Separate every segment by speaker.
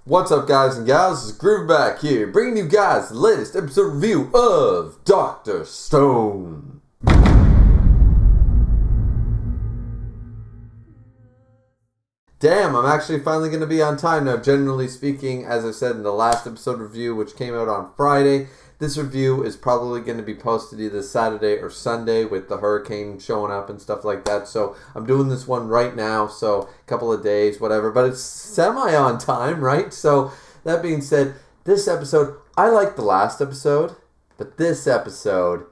Speaker 1: What's up, guys and gals? It's Griever back here, bringing you guys the latest episode review of Dr. Stone. Damn, I'm actually finally going to be on time now. Generally speaking, as I said in the last episode review, which came out on Friday, this review is probably going to be posted either Saturday or Sunday with the hurricane showing up and stuff like that. So I'm doing this one right now, so a couple of days, whatever. But it's semi on time, right? So that being said, this episode, I like the last episode, but this episode,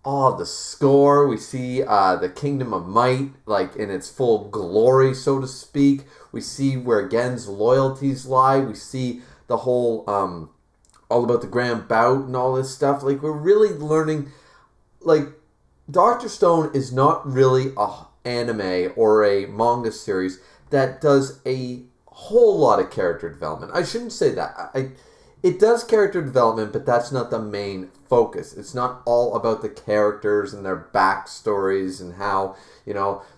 Speaker 1: the score, we see the Kingdom of Might, like in its full glory, so to speak. We see where Gen's loyalties lie. We see the whole, all about the grand bout and all this stuff. Like, we're really learning, like, Dr. Stone is not really a anime or a manga series that does a whole lot of character development. I shouldn't say that. It does character development, but that's not the main focus. It's not all about the characters and their backstories and how,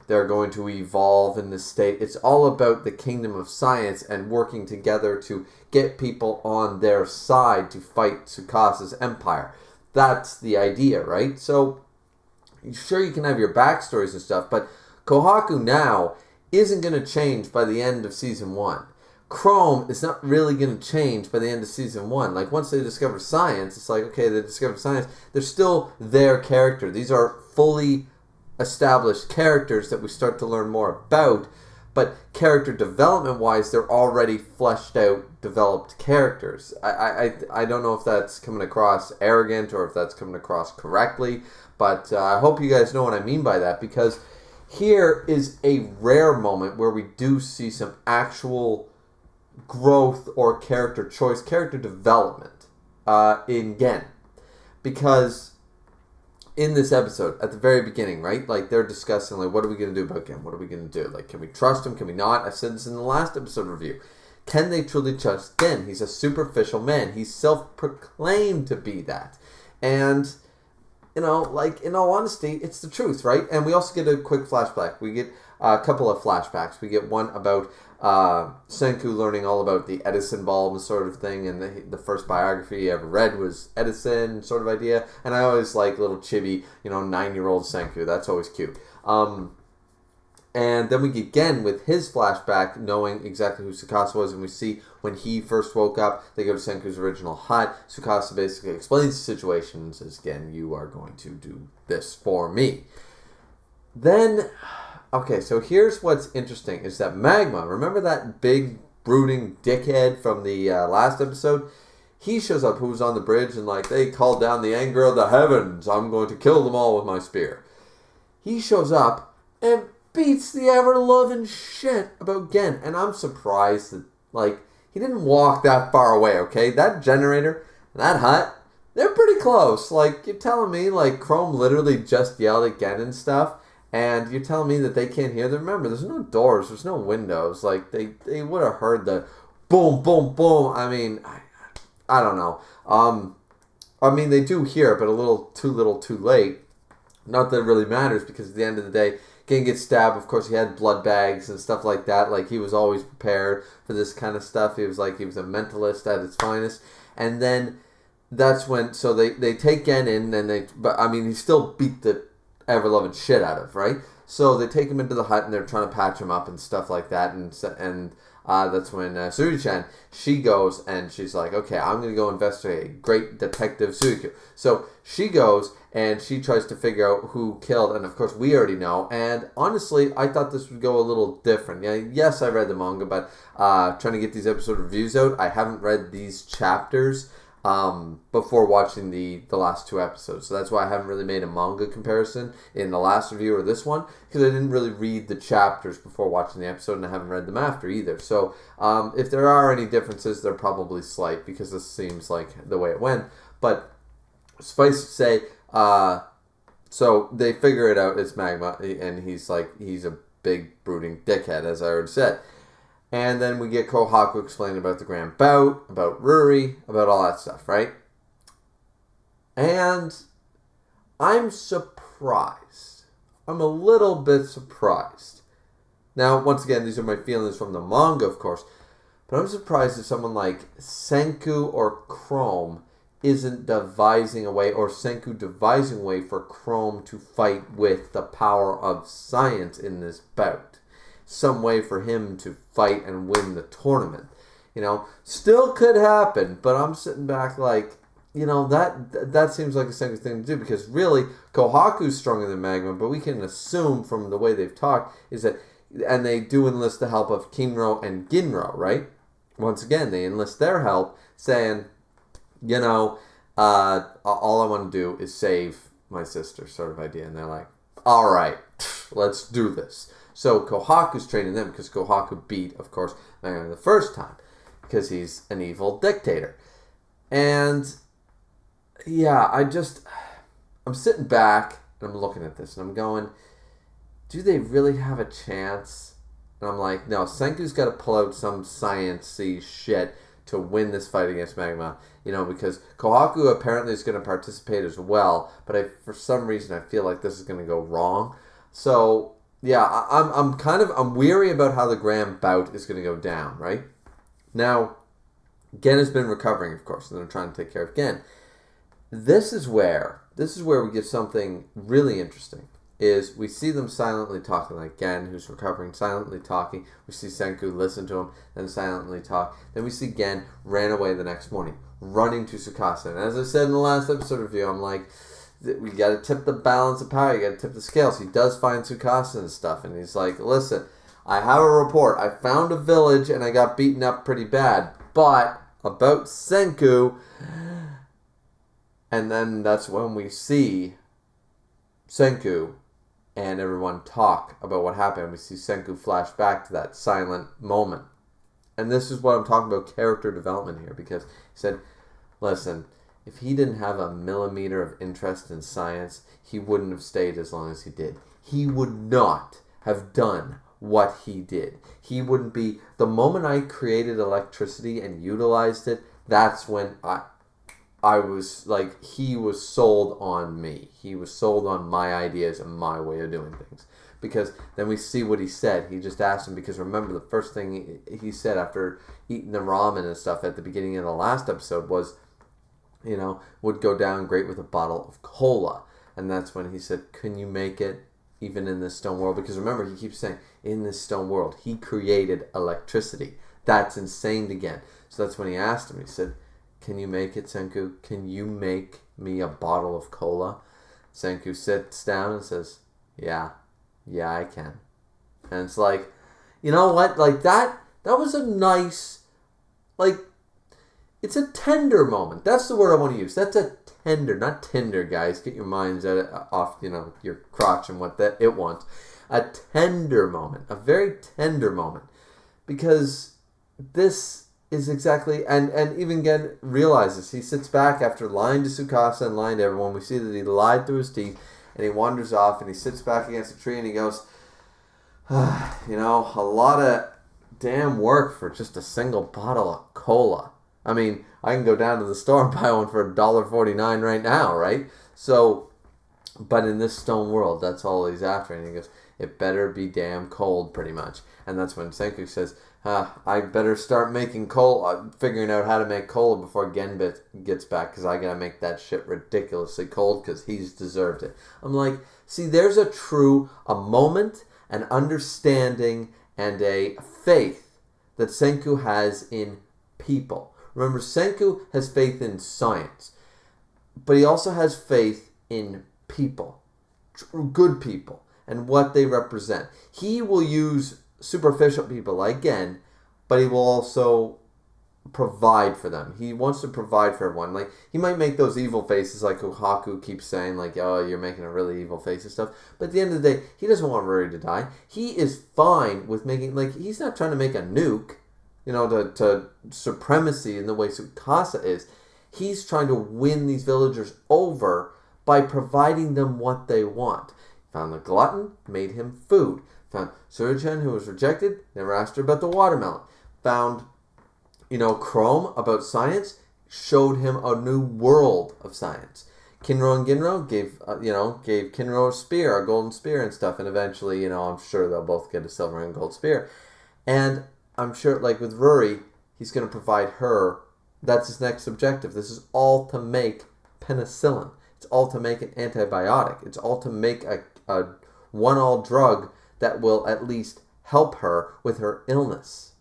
Speaker 1: they're going to evolve in this state. It's all about the kingdom of science and working together to get people on their side to fight Tsukasa's empire. That's the idea, right? So, sure, you can have your backstories and stuff, but Kohaku now isn't going to change by the end of Season 1. Chrome is not really going to change by the end of Season 1. Like, once they discover science, it's like, okay, they discovered science. They're still their character. These are fully established characters that we start to learn more about. But character development-wise, they're already fleshed out, developed characters. I don't know if that's coming across arrogant or if that's coming across correctly. But I hope you guys know what I mean by that, because here is a rare moment where we do see some actual growth or character choice, character development in Gen. Because in this episode, at the very beginning, right, like, they're discussing, like, what are we going to do about Gen? What are we going to do? Like, can we trust him? Can we not? I said this in the last episode review. Can they truly trust Gen? He's a superficial man. He's self-proclaimed to be that. And, like, in all honesty, it's the truth, right? And we also get a quick flashback. We get a couple of flashbacks. We get one about Senku learning all about the Edison bulb sort of thing, and the first biography he ever read was Edison sort of idea. And I always like little chibi, 9-year-old Senku. That's always cute. And then we get Gen with his flashback, knowing exactly who Tsukasa was, and we see when he first woke up, they go to Senku's original hut. Tsukasa basically explains the situation and says, Gen, you are going to do this for me. Then, okay, so here's what's interesting, is that Magma, remember that big, brooding dickhead from the last episode? He shows up, who was on the bridge, and, like, they called down the anger of the heavens. I'm going to kill them all with my spear. He shows up and beats the ever-loving shit about Gen. And I'm surprised that, like, he didn't walk that far away, okay? That generator, that hut, they're pretty close. Like, you're telling me, like, Chrome literally just yelled at Gen and stuff, and you're telling me that they can't hear them? Remember, there's no doors, there's no windows. Like, they would have heard the boom, boom, boom. I mean, I don't know. I mean, they do hear it, but a little, too late. Not that it really matters, because at the end of the day, Gen gets stabbed. Of course, he had blood bags and stuff like that. Like, he was always prepared for this kind of stuff. He was a mentalist at its finest. And then that's when, so they take Gen in, and he still beat the ever-loving shit out of, right? So they take him into the hut, and they're trying to patch him up and stuff like that, and that's when Suri-chan, she goes, and she's like, okay, I'm going to go investigate. Great detective Suiku. So she goes, and she tries to figure out who killed, and of course we already know, and honestly, I thought this would go a little different. Yeah, yes, I read the manga, but trying to get these episode reviews out, I haven't read these chapters before watching the last two episodes. So that's why I haven't really made a manga comparison in the last review or this one, because I didn't really read the chapters before watching the episode, and I haven't read them after either. So if there are any differences, they're probably slight, because this seems like the way it went. But suffice to say, so they figure it out, it's Magma, and he's a big brooding dickhead, as I already said. And then we get Kohaku explaining about the grand bout, about Ruri, about all that stuff, right? And I'm surprised. I'm a little bit surprised. Now, once again, these are my feelings from the manga, of course. But I'm surprised if someone like Senku or Chrome isn't devising a way, or Senku devising a way for Chrome to fight with the power of science in this bout. Some way for him to fight and win the tournament. Still could happen, but I'm sitting back like, that seems like a Senku thing to do, because really, Kohaku's stronger than Magma, but we can assume from the way they've talked is that, and they do enlist the help of Kinro and Ginro, right? Once again, they enlist their help, saying, all I want to do is save my sister, sort of idea. And they're like, all right, let's do this. So Kohaku's training them, because Kohaku beat, of course, Magma the first time, because he's an evil dictator. And yeah, I'm sitting back and I'm looking at this and I'm going, do they really have a chance? And I'm like, no, Senku's got to pull out some science-y shit to win this fight against Magma, because Kohaku apparently is going to participate as well, but for some reason I feel like this is going to go wrong. So yeah, I'm weary about how the grand bout is going to go down, right? Now, Gen has been recovering, of course, and they're trying to take care of Gen. This is where we get something really interesting. Is we see them silently talking, like Gen, who's recovering, silently talking. We see Senku listen to him, then silently talk. Then we see Gen ran away the next morning, running to Tsukasa. And as I said in the last episode review, I'm like, we got to tip the balance of power. You got to tip the scales. He does find Tsukasa and stuff, and he's like, listen, I have a report. I found a village, and I got beaten up pretty bad. But about Senku, and then that's when we see Senku and everyone talk about what happened. We see Senku flash back to that silent moment. And this is what I'm talking about, character development here, because he said, listen, if he didn't have a millimeter of interest in science, he wouldn't have stayed as long as he did. He would not have done what he did. He wouldn't be... The moment I created electricity and utilized it, that's when I was like, he was sold on me. He was sold on my ideas and my way of doing things. Because then we see what he said. He just asked him, because remember the first thing he said after eating the ramen and stuff at the beginning of the last episode was, would go down great with a bottle of cola. And that's when he said, can you make it even in this stone world? Because remember, he keeps saying, in this stone world, he created electricity. That's insane again. So that's when he asked him, he said, can you make it, Senku? Can you make me a bottle of cola? Senku sits down and says, yeah, I can. And it's like, you know what? Like that was a nice, like, it's a tender moment. That's the word I want to use. That's a tender, not Tinder, guys. Get your minds off, your crotch and what it wants. A tender moment. A very tender moment. Because this is exactly, and even Gen realizes, he sits back after lying to Tsukasa and lying to everyone. We see that he lied through his teeth, and he wanders off, and he sits back against a tree, and he goes, a lot of damn work for just a single bottle of cola. I mean, I can go down to the store and buy one for $1.49 right now, right? So, but in this stone world, that's all he's after, and he goes, it better be damn cold, pretty much. And that's when Senku says, I better start making cola, figuring out how to make cola before Gen gets back, because I gotta make that shit ridiculously cold, because he's deserved it. I'm like, see, there's a moment, an understanding, and a faith that Senku has in people. Remember, Senku has faith in science, but he also has faith in people, good people, and what they represent. He will use superficial people like Gen, but he will also provide for them. He wants to provide for everyone. Like, he might make those evil faces like Kohaku keeps saying, like, oh, you're making a really evil face and stuff. But at the end of the day, he doesn't want Ruri to die. He is fine with making, like, he's not trying to make a nuke, to supremacy in the way Tsukasa is. He's trying to win these villagers over by providing them what they want. Found the glutton, made him food. Found Suruchan, who was rejected, never asked her about the watermelon. Found, Chrome about science, showed him a new world of science. Kinro and Ginro gave Kinro a spear, a golden spear and stuff, and eventually, I'm sure they'll both get a silver and gold spear. And I'm sure, like with Ruri, He's going to provide her. That's his next objective. This is all to make penicillin. It's all to make an antibiotic. It's all to make a one-all drug that will at least help her with her illness.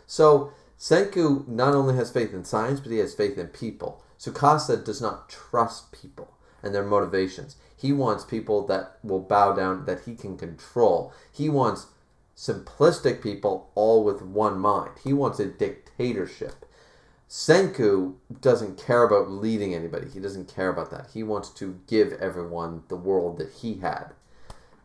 Speaker 1: So Senku not only has faith in science, but he has faith in people. Tsukasa does not trust people and their motivations. He wants people that will bow down, that he can control. He wants simplistic people all with one mind. He wants a dictatorship. Senku doesn't care about leading anybody. He doesn't care about that. He wants to give everyone the world that he had.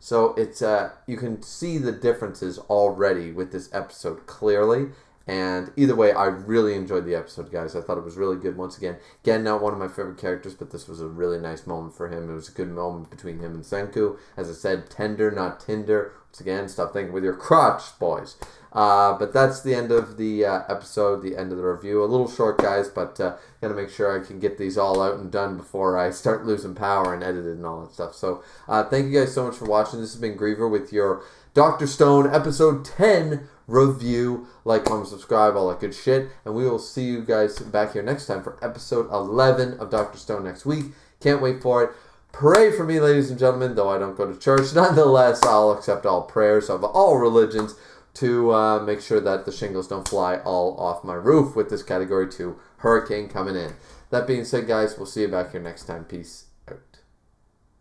Speaker 1: So it's you can see the differences already with this episode clearly. And either way, I really enjoyed the episode, guys. I thought it was really good once again. Again, not one of my favorite characters, but this was a really nice moment for him. It was a good moment between him and Senku. As I said, tender, not Tinder. Once again, stop thinking with your crotch, boys. But that's the end of the episode, the end of the review. A little short, guys, but gotta make sure I can get these all out and done before I start losing power and edited and all that stuff. So thank you guys so much for watching. This has been Griever with your Dr. Stone episode 10 review. Like, comment, subscribe, all that good shit. And we will see you guys back here next time for episode 11 of Dr. Stone next week. Can't wait for it. Pray for me, ladies and gentlemen, though I don't go to church. Nonetheless, I'll accept all prayers of all religions to make sure that the shingles don't fly all off my roof with this Category 2 hurricane coming in. That being said, guys, we'll see you back here next time. Peace.